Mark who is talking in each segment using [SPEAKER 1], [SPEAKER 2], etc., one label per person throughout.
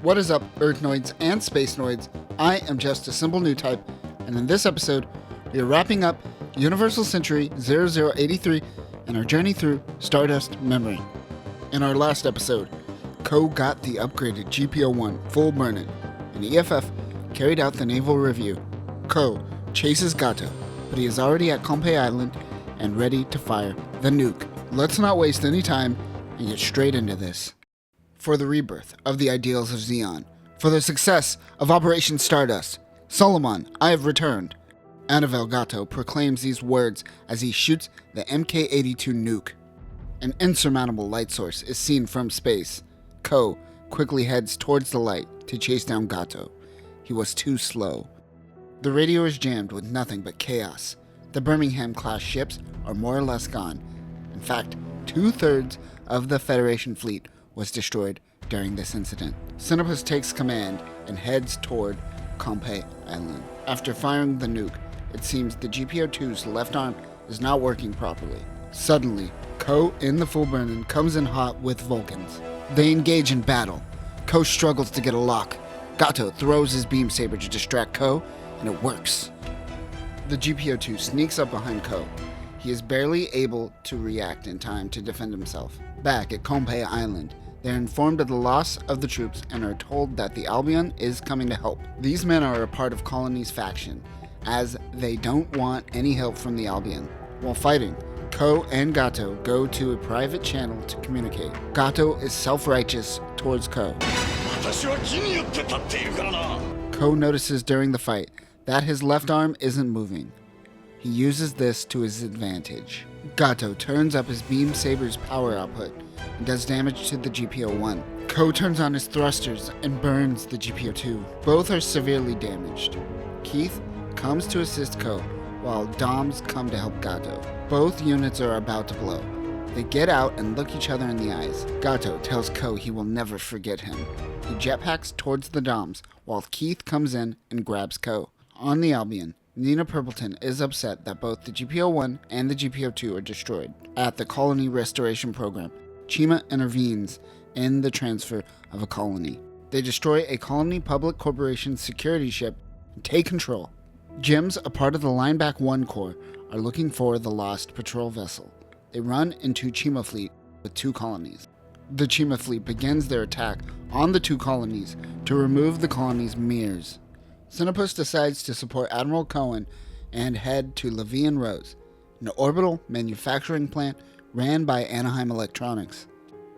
[SPEAKER 1] What is up, Earthnoids and Spacenoids? I am just a simple new type, and in this episode, we are wrapping up Universal Century 0083 and our journey through Stardust Memory. In our last episode, Ko got the upgraded GP01 full burn-in, and EFF carried out the naval review. Ko chases Gato, but he is already at Kompe Island and ready to fire the nuke. Let's not waste any time and get straight into this. For the rebirth of the ideals of Zeon, for the success of Operation Stardust, Solomon, I have returned. Anavel Gato proclaims these words as he shoots the MK-82 nuke. An insurmountable light source is seen from space. Ko quickly heads towards the light to chase down Gato. He was too slow. The radio is jammed with nothing but chaos. The Birmingham-class ships are more or less gone. In fact, 2/3 of the Federation fleet was destroyed during this incident. Xenopus takes command and heads toward Kompe Island. After firing the nuke, it seems the GP02's left arm is not working properly. Suddenly, Ko in the full burn-in comes in hot with Vulcans. They engage in battle. Ko struggles to get a lock. Gato throws his beam saber to distract Ko, and it works. The GP02 sneaks up behind Ko. He is barely able to react in time to defend himself. Back at Kompe Island, they are informed of the loss of the troops and are told that the Albion is coming to help. These men are a part of Colony's faction, as they don't want any help from the Albion. While fighting, Ko and Gato go to a private channel to communicate. Gato is self-righteous towards Ko. Ko notices during the fight that his left arm isn't moving. He uses this to his advantage. Gato turns up his beam saber's power output and does damage to the GP01. Ko turns on his thrusters and burns the GP02. Both are severely damaged. Keith comes to assist Ko, while Doms come to help Gato. Both units are about to blow. They get out and look each other in the eyes. Gato tells Ko he will never forget him. He jetpacks towards the Doms, while Keith comes in and grabs Ko. On the Albion, Nina Purpleton is upset that both the GP01 and the GP02 are destroyed. At the Colony Restoration Program, Chima intervenes in the transfer of a colony. They destroy a Colony Public Corporation security ship and take control. Gems, a part of the Lineback 1 Corps, are looking for the lost patrol vessel. They run into Chima fleet with 2 colonies. The Chima fleet begins their attack on the 2 colonies to remove the colony's mirrors. Xenopus decides to support Admiral Cohen and head to Levian Rose, an orbital manufacturing plant ran by Anaheim Electronics.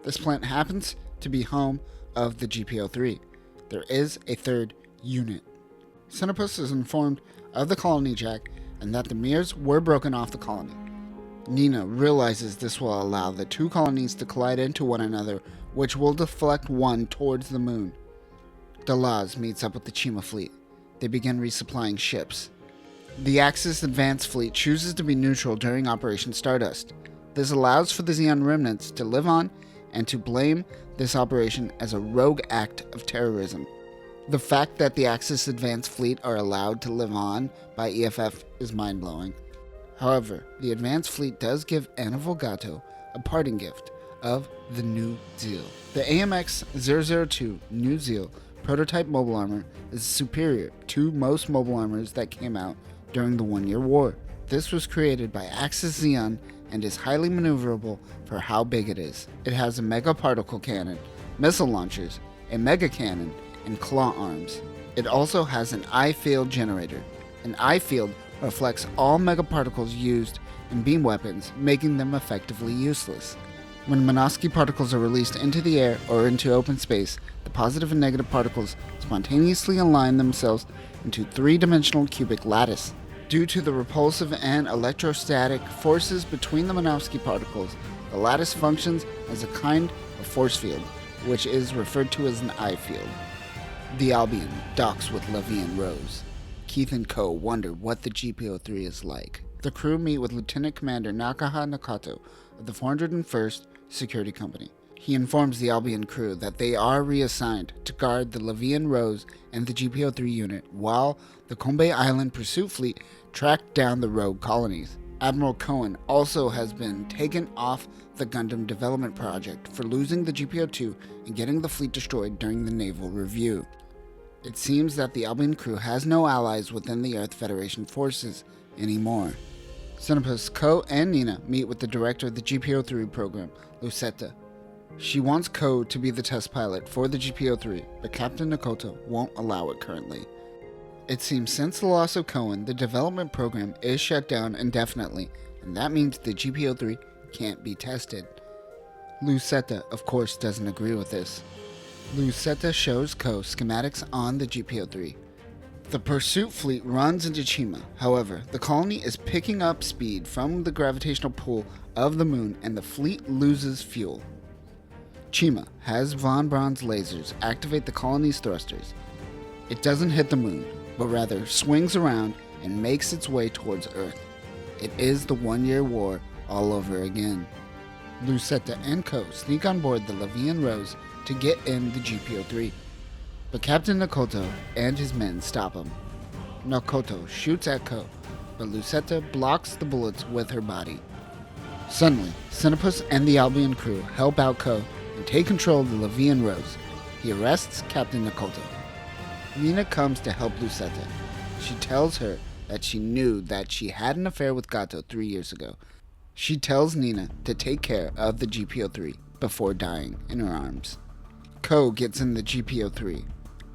[SPEAKER 1] This plant happens to be home of the GP03. There is a 3rd unit. Xenopus is informed of the colony jack and that the mirrors were broken off the colony. Nina realizes this will allow the 2 colonies to collide into one another, which will deflect one towards the moon. Delaz meets up with the Chima fleet. They begin resupplying ships. The Axis Advance Fleet chooses to be neutral during Operation Stardust. This allows for the Zeon remnants to live on and to blame this operation as a rogue act of terrorism. The fact that the Axis Advance Fleet are allowed to live on by EFF is mind-blowing. However, the Advance Fleet does give Anavel Gato a parting gift of the Neue Ziel. The AMX-002 Neue Ziel prototype mobile armor is superior to most mobile armors that came out during the 1-year war. This was created by Axis Zeon and is highly maneuverable for how big it is. It has a mega particle cannon, missile launchers, a mega cannon, and claw arms. It also has an eye field generator. An eye field reflects all mega particles used in beam weapons, making them effectively useless. When Minovsky particles are released into the air or into open space, the positive and negative particles spontaneously align themselves into 3-dimensional cubic lattice. Due to the repulsive and electrostatic forces between the Minovsky particles, the lattice functions as a kind of force field, which is referred to as an eye field. The Albion docks with Levian Rose. Keith and Ko wonder what the GP03 is like. The crew meet with Lieutenant Commander Nakaha Nakato of the 401st Security Company. He informs the Albion crew that they are reassigned to guard the Levian Rose and the GP03 unit while the Kombe Island Pursuit Fleet track down the rogue colonies. Admiral Cohen also has been taken off the Gundam development project for losing the GPO-2 and getting the fleet destroyed during the naval review. It seems that the Albion crew has no allies within the Earth Federation forces anymore. Xenopus, Ko, and Nina meet with the director of the GPO-3 program, Lucetta. She wants Ko to be the test pilot for the GPO-3, but Captain Nakoto won't allow it currently. It seems since the loss of Cohen, the development program is shut down indefinitely, and that means the GPO-3 can't be tested. Lucetta, of course, doesn't agree with this. Lucetta shows Ko schematics on the GPO-3. The pursuit fleet runs into Chima. However, the colony is picking up speed from the gravitational pull of the moon, and the fleet loses fuel. Chima has Von Braun's lasers activate the colony's thrusters. It doesn't hit the moon, but rather swings around and makes its way towards Earth. It is the 1-year war all over again. Lucetta and Ko sneak on board the Levian Rose to get in the GPO-3, but Captain Nakoto and his men stop him. Nakoto shoots at Ko, but Lucetta blocks the bullets with her body. Suddenly, Xenopus and the Albion crew help out Ko and take control of the Levian Rose. He arrests Captain Nakoto. Nina comes to help Lucetta. She tells her that she knew that she had an affair with Gato 3 years ago. She tells Nina to take care of the GPO-3 before dying in her arms. Ko gets in the GPO-3.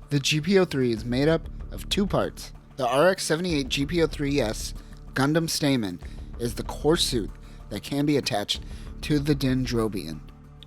[SPEAKER 1] The GPO-3 is made up of 2 parts. The RX-78GP03S Gundam Stamen is the core suit that can be attached to the Dendrobium.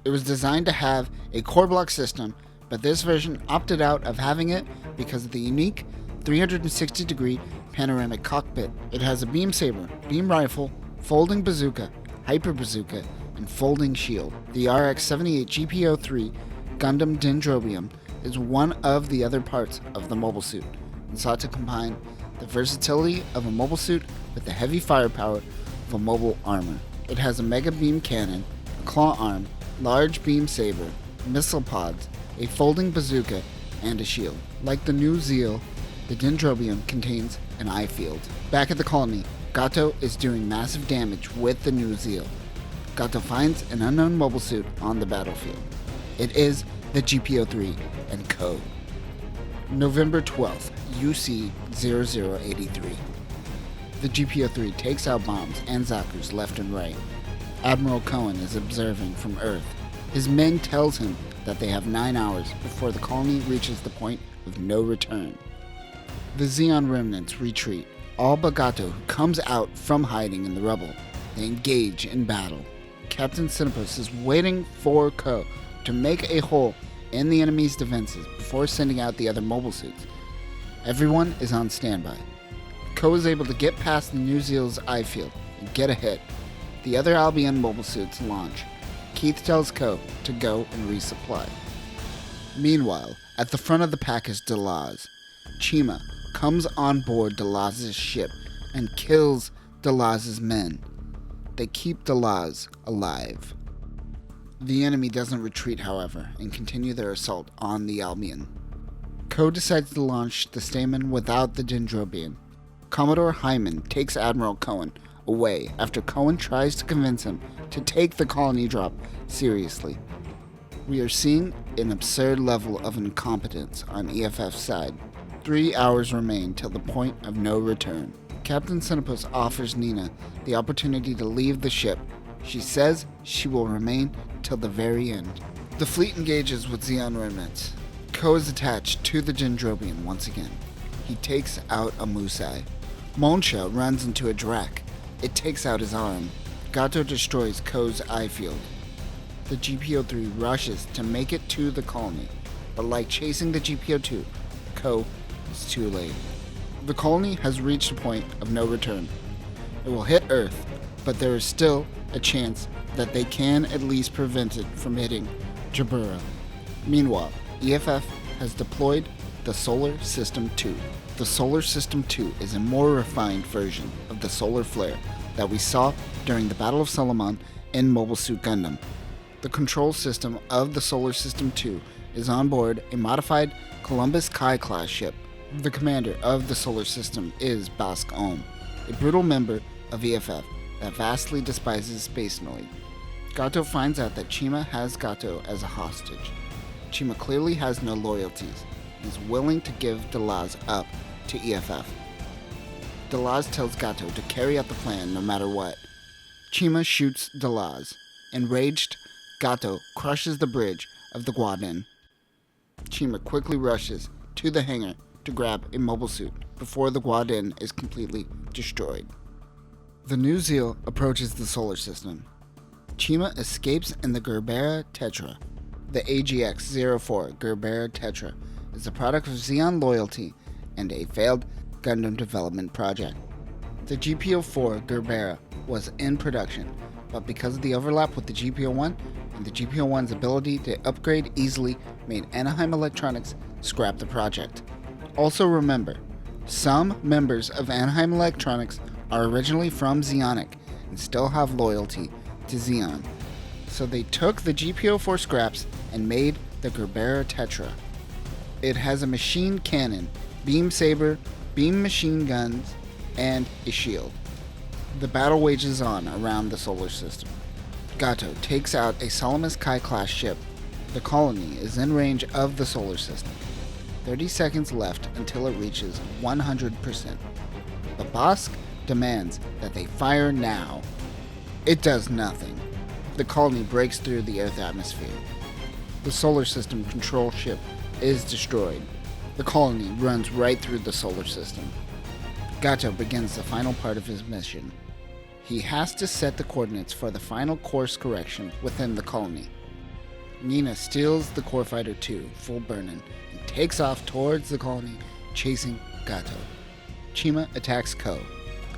[SPEAKER 1] It was designed to have a core block system, but this version opted out of having it because of the unique 360-degree panoramic cockpit. It has a beam saber, beam rifle, folding bazooka, hyper bazooka, and folding shield. The RX-78GP03 Gundam Dendrobium is one of the other parts of the mobile suit, and sought to combine the versatility of a mobile suit with the heavy firepower of a mobile armor. It has a mega beam cannon, a claw arm, large beam saber, missile pods, a folding bazooka, and a shield. Like the Neue Ziel, the Dendrobium contains an eye field. Back at the colony, Gato is doing massive damage with the Neue Ziel. Gato finds an unknown mobile suit on the battlefield. It is the GPO-3 and Ko. November 12th, UC 0083. The GPO-3 takes out bombs and Zaku's left and right. Admiral Cohen is observing from Earth. His men tells him that they have 9 hours before the colony reaches the point of no return. The Zeon remnants retreat, all but Gato, who comes out from hiding in the rubble. They engage in battle. Captain Xenopus is waiting for Ko to make a hole in the enemy's defenses before sending out the other mobile suits. Everyone is on standby. Ko is able to get past the Neue Ziel's eye field and get a hit. The other Albion mobile suits launch. Keith tells Ko to go and resupply. Meanwhile, at the front of the pack is Delaz. Chima comes on board Delaz's ship and kills Delaz's men. They keep Delaz alive. The enemy doesn't retreat, however, and continue their assault on the Albion. Ko decides to launch the Stamen without the Dendrobium. Commodore Hyman takes Admiral Cohen away after Cohen tries to convince him to take the colony drop seriously. We are seeing an absurd level of incompetence on EFF's side. 3 hours remain till the point of no return. Captain Xenopus offers Nina the opportunity to leave the ship. She says she will remain till the very end. The fleet engages with Zeon remnants. Ko is attached to the Dendrobium once again. He takes out a Musai. Monsha runs into a Drak. It takes out his arm. Gato destroys Ko's eye field. The GPO-3 rushes to make it to the colony, but like chasing the GPO-2, Ko is too late. The colony has reached a point of no return. It will hit Earth, but there is still a chance that they can at least prevent it from hitting Jabura. Meanwhile, EFF has deployed the Solar System 2. The Solar System 2 is a more refined version of the Solar Flare that we saw during the Battle of Solomon in Mobile Suit Gundam. The control system of the Solar System 2 is on board a modified Columbus Kai-class ship. The commander of the Solar System is Bask Ohm, a brutal member of EFF that vastly despises Spacenoid. Gato finds out that Chima has Gato as a hostage. Chima clearly has no loyalties and is willing to give Delaz up to EFF. Delaz tells Gato to carry out the plan no matter what. Chima shoots Delaz. Enraged, Gato crushes the bridge of the Guadin. Chima quickly rushes to the hangar to grab a mobile suit before the Guadin is completely destroyed. The Neue Ziel approaches the solar system. Chima escapes in the Gerbera Tetra. The AGX-04 Gerbera Tetra is a product of Zeon loyalty and a failed Gundam development project. The GP04 Gerbera was in production, but because of the overlap with the GP01 and the GP01's ability to upgrade easily made Anaheim Electronics scrap the project. Also remember, some members of Anaheim Electronics are originally from Zeonic and still have loyalty to Zeon, so they took the GP04 scraps and made the Gerbera Tetra. It has a machine cannon, beam saber, beam machine guns, and a shield. The battle wages on around the solar system. Gato takes out a Salamis Kai-class ship. The colony is in range of the solar system. 30 seconds left until it reaches 100%. Babask demands that they fire now. It does nothing. The colony breaks through the Earth atmosphere. The solar system control ship is destroyed. The colony runs right through the solar system. Gato begins the final part of his mission. He has to set the coordinates for the final course correction within the colony. Nina steals the Core Fighter 2 full burn-in and takes off towards the colony, chasing Gato. Chima attacks Ko.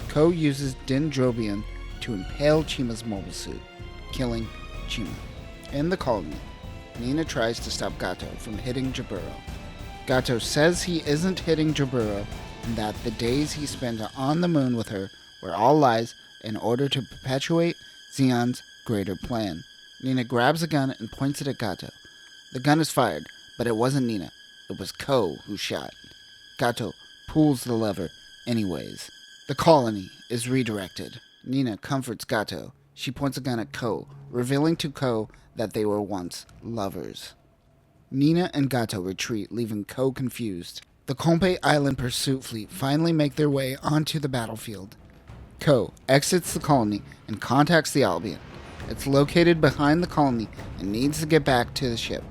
[SPEAKER 1] Ko uses Dendrobium to impale Chima's mobile suit, killing Chima. In the colony, Nina tries to stop Gato from hitting Jaburo. Gato says he isn't hitting Jaburo and that the days he spent on the moon with her were all lies in order to perpetuate Zeon's greater plan. Nina grabs a gun and points it at Gato. The gun is fired, but it wasn't Nina. It was Ko who shot. Gato pulls the lever anyways. The colony is redirected. Nina comforts Gato. She points a gun at Ko, revealing to Ko that they were once lovers. Nina and Gato retreat, leaving Ko confused. The Kompe Island pursuit fleet finally make their way onto the battlefield. Ko exits the colony and contacts the Albion. It's located behind the colony and needs to get back to the ship.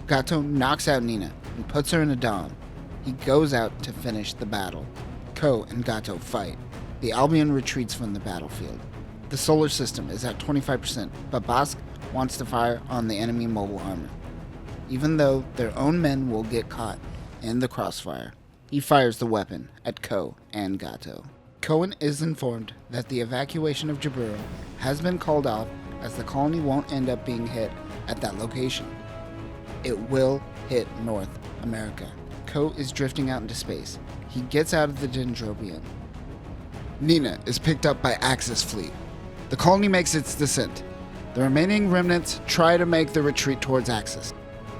[SPEAKER 1] Gato knocks out Nina and puts her in a dom. He goes out to finish the battle. Ko and Gato fight. The Albion retreats from the battlefield. The solar system is at 25%, but Bask wants to fire on the enemy mobile armor. Even though their own men will get caught in the crossfire, he fires the weapon at Ko and Gato. Cohen is informed that the evacuation of Jaburo has been called off as the colony won't end up being hit at that location. It will hit North America. Ko is drifting out into space. He gets out of the Dendrobium. Nina is picked up by Axis fleet. The colony makes its descent. The remaining remnants try to make the retreat towards Axis.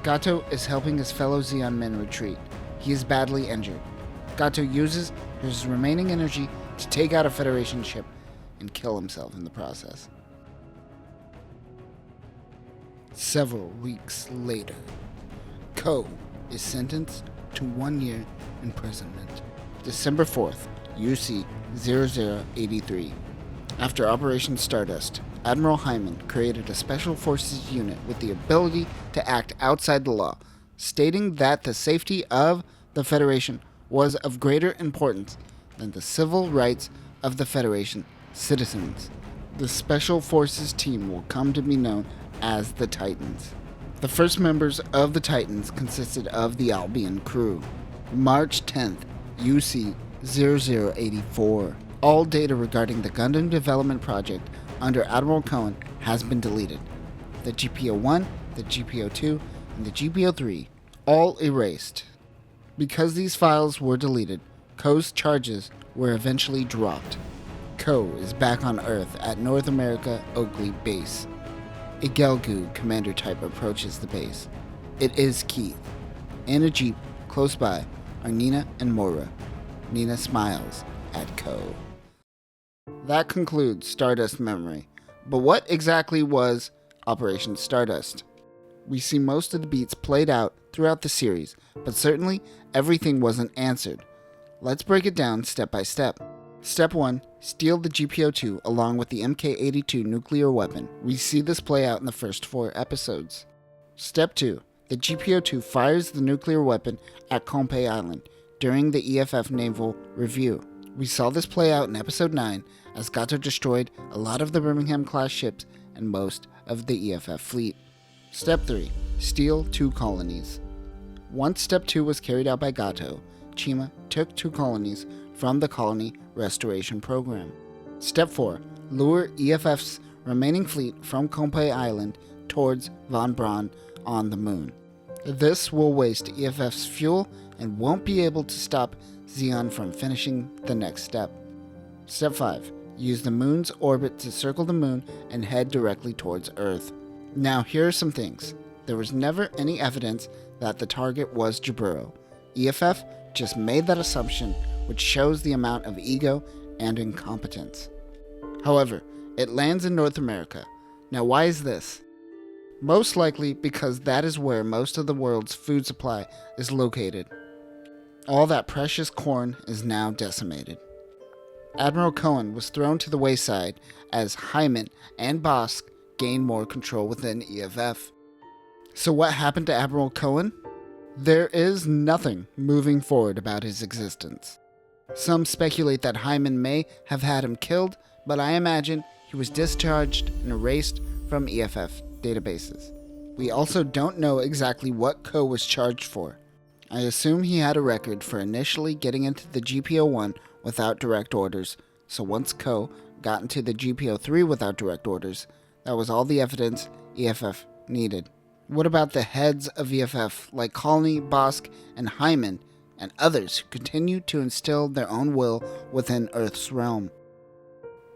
[SPEAKER 1] Gato is helping his fellow Zeon men retreat. He is badly injured. Gato uses his remaining energy to take out a Federation ship and kill himself in the process. Several weeks later, Ko is sentenced to 1 year imprisonment. December 4th, UC 0083. After Operation Stardust, Admiral Hyman created a Special Forces unit with the ability to act outside the law, stating that the safety of the Federation was of greater importance than the civil rights of the Federation citizens. The Special Forces team will come to be known as the Titans. The first members of the Titans consisted of the Albion crew. March 10th, UC 0084. All data regarding the Gundam development project under Admiral Cohen has been deleted. The GP01, the GP02, and the GP03 all erased. Because these files were deleted, Ko's charges were eventually dropped. Ko is back on Earth at North America Oakley Base. A Gelgu commander type approaches the base. It is Keith. In a jeep close by are Nina and Mora. Nina smiles at Ko. That concludes Stardust Memory. But what exactly was Operation Stardust? We see most of the beats played out throughout the series, but certainly everything wasn't answered. Let's break it down step by step. Step 1. Steal the GP02 along with the Mk-82 nuclear weapon. We see this play out in the first 4 episodes. Step 2. The GP02 fires the nuclear weapon at Konpei Island during the EFF Naval Review. We saw this play out in episode 9 as Gato destroyed a lot of the Birmingham-class ships and most of the EFF fleet. Step 3. Steal 2 colonies. Once Step 2 was carried out by Gato, Chima took 2 colonies from the colony restoration program. Step 4. Lure EFF's remaining fleet from Konpei Island towards Von Braun on the moon. This will waste EFF's fuel and won't be able to stop Zeon from finishing the next step. Step 5. Use the moon's orbit to circle the moon and head directly towards Earth. Now here are some things. There was never any evidence that the target was Jaburo. EFF just made that assumption, which shows the amount of ego and incompetence. However, it lands in North America. Now why is this? Most likely because that is where most of the world's food supply is located. All that precious corn is now decimated. Admiral Cohen was thrown to the wayside as Hyman and Bosk gained more control within EFF. So what happened to Admiral Cohen? There is nothing moving forward about his existence. Some speculate that Hyman may have had him killed, but I imagine he was discharged and erased from EFF databases. We also don't know exactly what Ko was charged for. I assume he had a record for initially getting into the GP01 without direct orders, so once Ko got into the GP03 without direct orders, that was all the evidence EFF needed. What about the heads of EFF like Colony, Bosk, and Hyman, and others who continue to instill their own will within Earth's realm?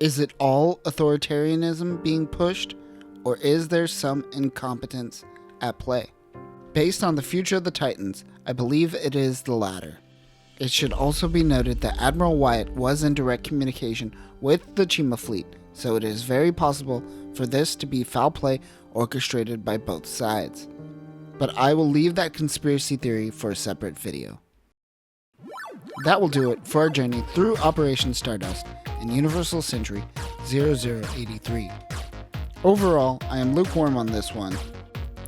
[SPEAKER 1] Is it all authoritarianism being pushed, or is there some incompetence at play? Based on the future of the Titans, I believe it is the latter. It should also be noted that Admiral Wyatt was in direct communication with the Chima fleet, so it is very possible for this to be foul play orchestrated by both sides. But I will leave that conspiracy theory for a separate video. That will do it for our journey through Operation Stardust in Universal Century 0083. Overall, I am lukewarm on this one.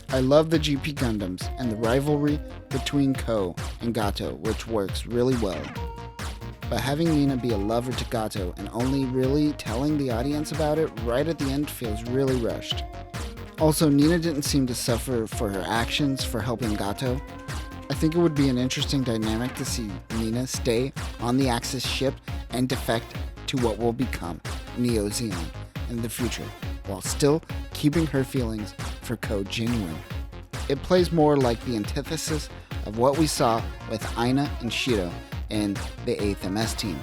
[SPEAKER 1] I love the GP Gundams and the rivalry between Ko and Gato, which works really well. But having Nina be a lover to Gato and only really telling the audience about it right at the end feels really rushed. Also, Nina didn't seem to suffer for her actions for helping Gato. I think it would be an interesting dynamic to see Nina stay on the Axis ship and defect to what will become Neo Zeon in the future, while still keeping her feelings for Ko genuine. It plays more like the antithesis of what we saw with Aina and Shiro in the 8th MS team.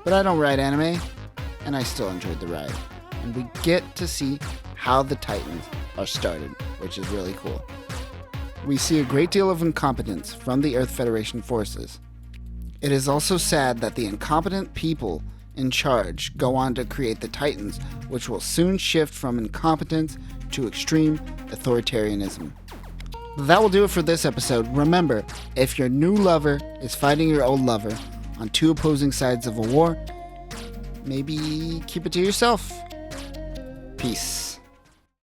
[SPEAKER 1] But I don't write anime, and I still enjoyed the ride. And we get to see how the Titans are started, which is really cool. We see a great deal of incompetence from the Earth Federation forces. It is also sad that the incompetent people in charge go on to create the Titans, which will soon shift from incompetence to extreme authoritarianism. That will do it for this episode. Remember, if your new lover is fighting your old lover on 2 opposing sides of a war, maybe keep it to yourself. Peace.